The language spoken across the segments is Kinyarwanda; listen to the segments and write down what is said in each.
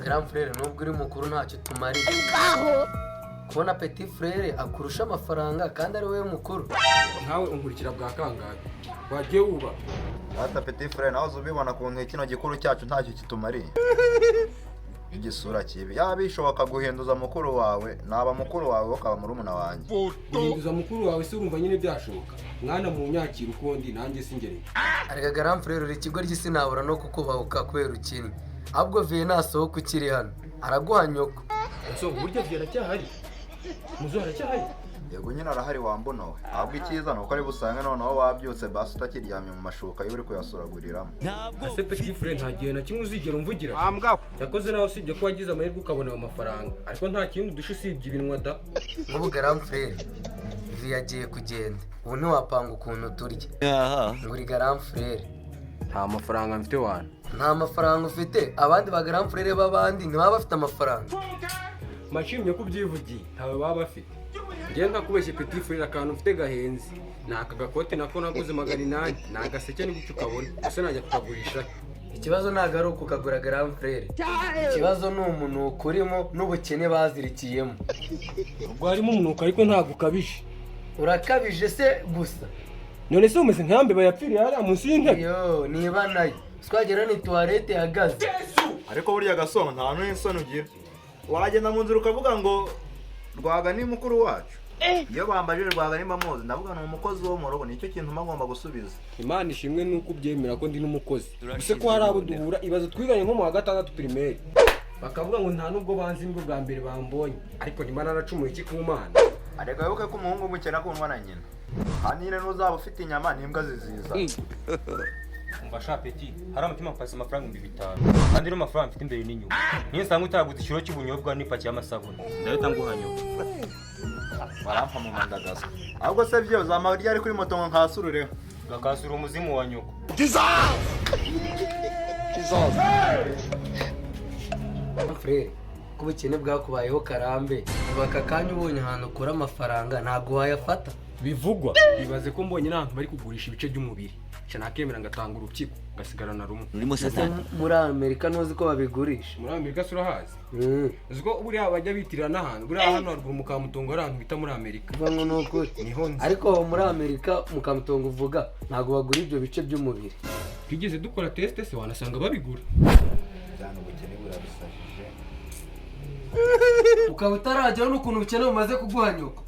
grand frere nubwo uri mukuru ntacyo tumarira kubona petit frere akurusha amafaranga kandi ari we mukuru. Nkawe unkurikira bwa kangahe wagiye wuba ata petit frere nawe uzubibona kuntu kino gikuru cyacu ntacyo kitumariye. Igisura kibi yabishoboka guhinduza mukuru wawe naba mukuru wawe ukaba murumuna wanjye. guhinduza mukuru wawe se urumva nyine byashoboka mwana mu myakira ukundi nanjye singereye. Arega grand frere uri ikigo ry'isinabura no kukubahuka kubera ukini ahubwo vie nasohoka ukiri hano araguha nyoko. So burya vie aracyahari muzo aracyahari. Yego nyine arahari wambonowe ahubwo icyiza nuko ari busange noneho wabyutse basi utakiryamye mu mashuka y'uri kuyasuraguriramo. Ase petit frere nta gihe na kimwe uzigera umvugira. Yakoze nawe usibye ko wagize amahirwe ukabona amafaranga ariko nta kintu dushe usibye ibinwa da. Ubu grand frere vie yagiye kugenda ubu ntiwapanga ukuntu turya. Nguri grand frere Nta mafaranga mfite wana. nta mafaranga ufite abandi ba grand frere b'abandi ntibaba bafite amafaranga. Mashimye kubyivugiye ntawe baba bafite. Ngiye ntakubeshye petit frere akantu mfite gahenze. Naka gakote nako naguze 800 nagaseke n'igicu kabone. Ese najya kukagurisha. Ikibazo ntago ari ukukagura grand frere. Ikibazo ni umunuko urimo n'ubukene bazirikiyemo. Ubwo harimo umunuko ariko ntago ukabije. Urakabije se gusa. None se umeze nkambe bayapfiriye hariya munsi y'intebe. Yo niba nayo twagera ni toilette yagaze. Ariko burya gasonga nta n'isoni ugira. Wagenda mu nzira ukavuga ngo Rwaga ni mukuru wacu. Iyo bambajije Rwaga ni mamuzi ndavuga ni umukozi wo mu rugo nicyo kintu magomba gusubiza. Imana ishimwe nuko ubyemera ko ndi n'umukozi. Use ko hari abo duhura ibazo twiganye nko mu wa gatandatu primaire. Bakavuga ngo nta nubwo banzi ngo bwa mbere bambonye ariko nyuma naracumuye iki ku Mana. Areka yoke ko umuhungu mukena kunwa na nyina. Hanire nuzaba ufite inyama n'imbwa ziziza. Mbasha petit haramutima mpasa amafaranga 500 kandi no mafaranga mfite imbere n'inyuma niyo nsanga utaguze ikiro cy'ubunyobwa n'ipaki y'amasabune ndahita nguhanyo Barampa mu mandagaza. Ahubwo se byo zamahuri ari kuri moto nkasurureho. gakasura umuzimu wa nyoko. Frere ko ubukene bwakubayeho karambe ubaka kanya ubonye ahantu ukura amafaranga ntago wayafata. Bivugwa bibaze ko mbonye n'abantu bari kugurisha ibice by'umubiri. Nakemera ngatanga urukiko ngasigarana rumwe. Urimo satani. Muri Amerika ntuzi ko babigurisha. Muri Amerika surahazi. Uziko buriya bajya bitirira n'ahantu. Buriya hano haruguru mu Kamutongo ari ahantu bita muri Amerika. Vuga ngo nukuri. Ariko muri Amerika mu Kamutongo uvuga ntago bagura ibyo bice by'umubiri. Twigeze dukora test se wanasanga babigura. Cyane ubukene burabisajije. Ukaba utarajyaho n'ukuntu ubukene bumaze kuguhanyuka.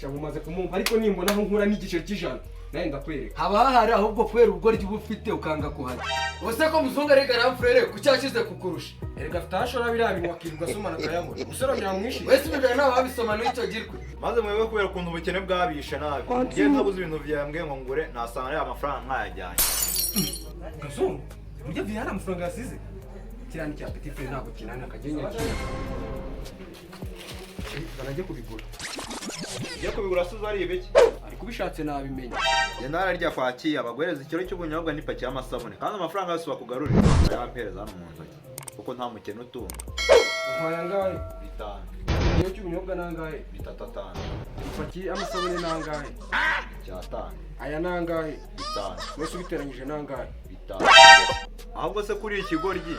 Bumaze kumumva ariko nimbona aho nkura n'igiciro cy'ijana. Naye ndakwereka. Haba hahari ahubwo kubera ubugoryi uba ufite ukanga kuhajya. Ubuse ko muzungu ari grand frere kucyashize kukurusha. Erega afite ashora biriya bintu wakirwa asomana akayabona. Usoro nyamwishi. Wese ibyo nawe wabisoma n'icyo girwe. Maze mwebwe kubera ukuntu ubukene bwabishe nabi. Ngiye ntabuze ibintu byambwe ngo ngure nasanga ari amafaranga nkayajyanye. Gasongo. Burya vyara amafaranga yasize. Kirani cya petit frere ntabwo kinana akagenya. Kanajye kubigura. Iyo kubigura suzo ari ibiki? Ariko bishatse nabimenya. Ye nararya kwakiye abagwereza ikiro cy'ubunyobwa n'ipaki y'amasabune kandi amafaranga yose bakugarurira yampereza hano mu ntoki kuko nta mukene utunga. Nkwaya ngahe? 5. Iyo cy'ubunyobwa nangahe? 3. Ipaki y'amasabune nangahe? 5. Aya nangahe? 5. Wese ubiteranyije nangahe? 5. Ahubwo se kuri ikigoryi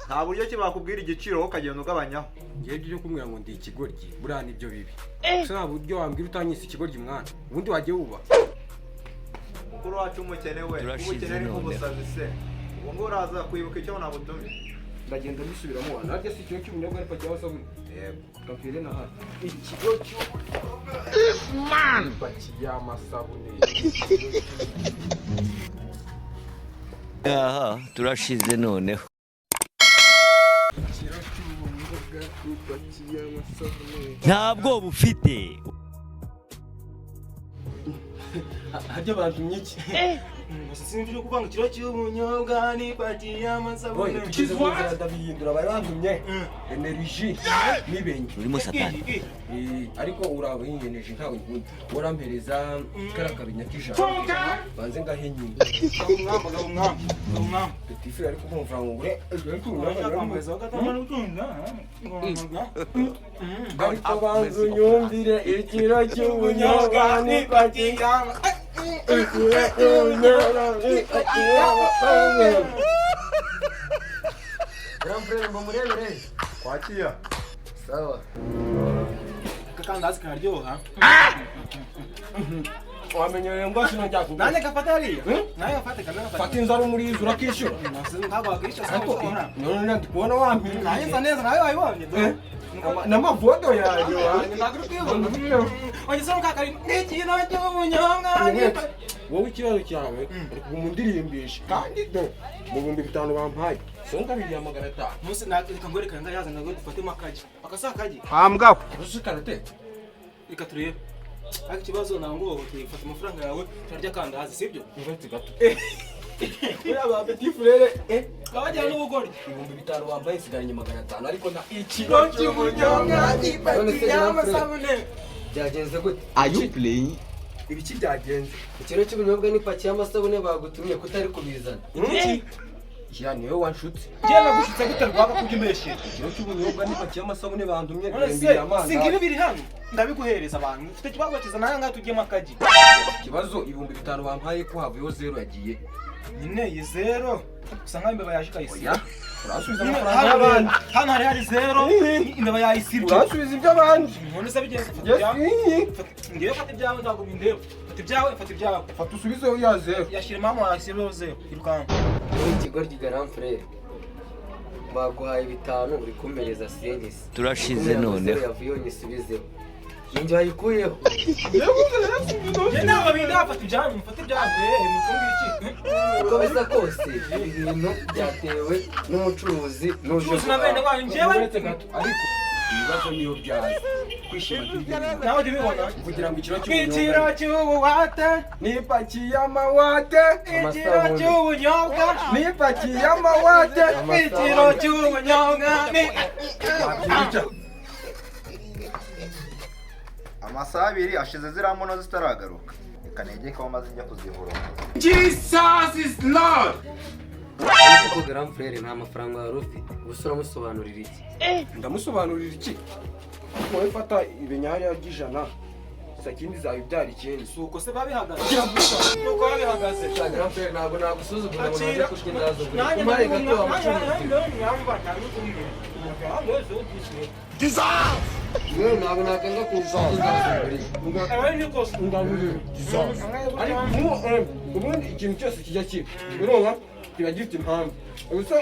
nta buryo ki bakubwira igiciro ukagenda ugabanyaho. Ngiye byo kumwira ngo ndi ikigoryi buriya nibyo bibi. Gusa nta buryo wambwira utanyise ikigoryi mwana. Ubundi wagiye wuba. Mukuru wacu umukene we ubukene ari kubusazi se. Ubu ngo uraza kwibuka icyo nabutumye. Ndagenda mbisubiramo wana. Naryo si ikintu cy'ubunyobwa n'ipaki y'amasabune. Yego. Kapire na hano. Ikigo cy'ubunyobwa. Ipaki y'amasabune. Aha turashize noneho. Ntabwo bufite. Hajya bantumye iki? Sinzi cyo kuvanga ikiro cy'ubunyobwa n'ipaki y'amasabune. Kizwa ndabihindura bari bantumye. Energy nibenye. Urimo satani. Ariko urahingeneje ntawe nkunda. Urampereza karakabinya kijana. Banze ngahenye. Umwamba. Petit frere ariko kumva ngo ure. Ariko banze unyumvire ikiro cy'ubunyobwa n'ipaki y'amasabune. Grand frere ngo murebere. Kwakiya. Sawa. Kakandazi kararyoha. wamenyereye ngo sinajya kuguha Nane gafata hariya. Naye gafate kamera gafate. fata inzara umurizo urakishyura Ntabwo wakisha sako. none ndi kubona wampinga Naye nza neza nawe wayibonye. n'amafoto yanjye Ntabwo kwibona. Oye soma kakari. N'ikintu cy'ubunyobwa. wowe ikibazo cyawe uri kumundirimbisha kandi do mu 5,000 bampaye songa biriya 500 Musi nakagore kanga yazana ngo dufate makaji. Akasa kaji. Hambwa. urushikana te Reka turebe. Ariko ikibazo nango ufata amafaranga yawe turarya kandazi sibyo? ngati gato Uriya ba petit frere kabajyana n'ubugori. 5,000 wambaye sigaranye 500 ariko na Ikiro cy'ubunyobwa gipaki y'amasabune. Byagenze gute? Are you playing? ibiki byagenze Ikiro cy'ubunyobwa n'ipaki y'amasabune bagutumye kutari kubizana. Iki? ya niwe wanshutse Njye nagushitse gute Rwaga kubyimeshe. ikiro cy'ubunyobwa n'ipaki y'amasabune bandumye None birembye amazi singira biri hano. Ndabiguhereza abantu. Mfite kibazo kiza naye nga tujye makaji. ikibazo 5,000 bampaye ko havuyeho 0 yagiye Nyine iyi zero. Gusa nka imbeba yaje kayisi. oya urasubiza amafaranga y'abandi Hano hari zero. Imbeba yayisibye. urasubiza iby'abandi None se bigenze yes ngiye fata ibyawe ntabwo bindeba. Fata ibyawe. fata usubizeho ya 0 Yashira mama yashira zero. Irukanka. Wowe ikigoryi Grand Frere. Baguhaye 5 uri kumereza sengisi. Turashize noneho. Yavuye nyisubizeho. Ninjye wayikuyeho. Njye ntabwo bindeba fata ibyawe. Fata ibyawe. Mutunga iki? Uko bisa kose ibintu byatewe n'umucuruzi n'uje Ucuruzi na bene wanyu njyewe. uretse gato ariko ibibazo niyo byaza kwishima by'ibintu Nawe jya ubibona. kugira ngo ikiro Ikiro cy'ubunyobwa cy'ubuwate. n'ipaki y'amawate Ikiro cy'ubunyobwa. n'ipaki y'amawate Ikiro cy'ubunyobwa. wabyica Amasaha 2 ashize ziriya mono zitaragaruka. Reka negeke aho maze njya kuzivura. Ariko Grand Frere nta mafaranga wari ufite. Ubusura musobanurira iki? ndamusobanurira iki wowe fata ibinyanya by'ijana sakindi zawe byari ikindi Suko se babihagaze. Nuko babihagaze. Grand Frere ntabwo nagusuzugura ngo naje Acira. kurya indazugura. Nanjye Kumare gato wa mucuruzi. Yewe ntabwo nakanga kuwusuzugura. ariko ubundi ikintu cyose kijya kiba urumva kiba gifite impamvu gusa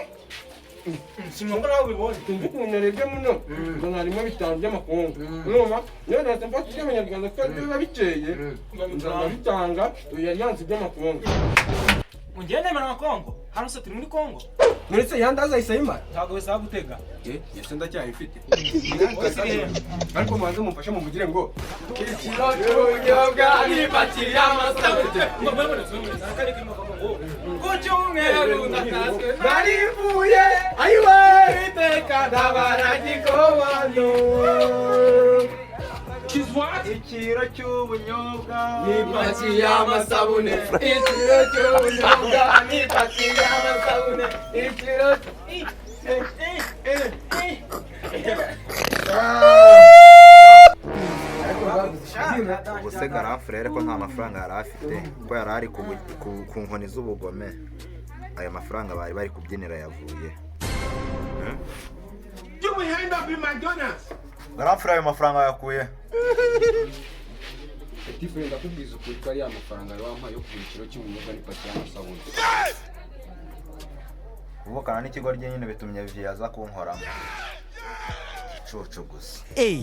Sinumva nawe ubibonye. sinzi ukuntu narebye muno ngo harimo 5 by'amakungu urumva niyo nahise mfata iby'abanyarwanda kuko biba bikeye nzaba bitanga yanyanze iby'amakungu Ngiye nemera na Kongo. Hano se turi muri Kongo. muretse yandi azahise ayimara Ntabwo bisaba gutega. yese ndacyayifite Wese iri he? ariko mubanze mumfashe mumugire ngo Ikiro cy'ubunyobwa n'ipaki y'amasabune. Ku cyumweru ndakaswe narivuye ayiwe iteka ndabaragikobano Ikiro cy'ubunyobwa N'ipaki y'amasabune. Ikiro cy'ubunyobwa n'ipaki y'amasabune. Ikiro Ubuse Grand Frere ko nta mafaranga yari afite ko yari ari ku nkoni z'ubugome. Aya mafaranga bari kubyinira yavuye. Grand Frere ayo mafaranga yakuye. Petit frère ndakubwiza ukuri ko ari amafaranga wampaye yo kugura ikiro cy'ubunyobwa n'ipaki y'amasabune Ubukana n'ikigo nyine bitumye Vivi aza kunkoramo. Igicucu gusa. Hey!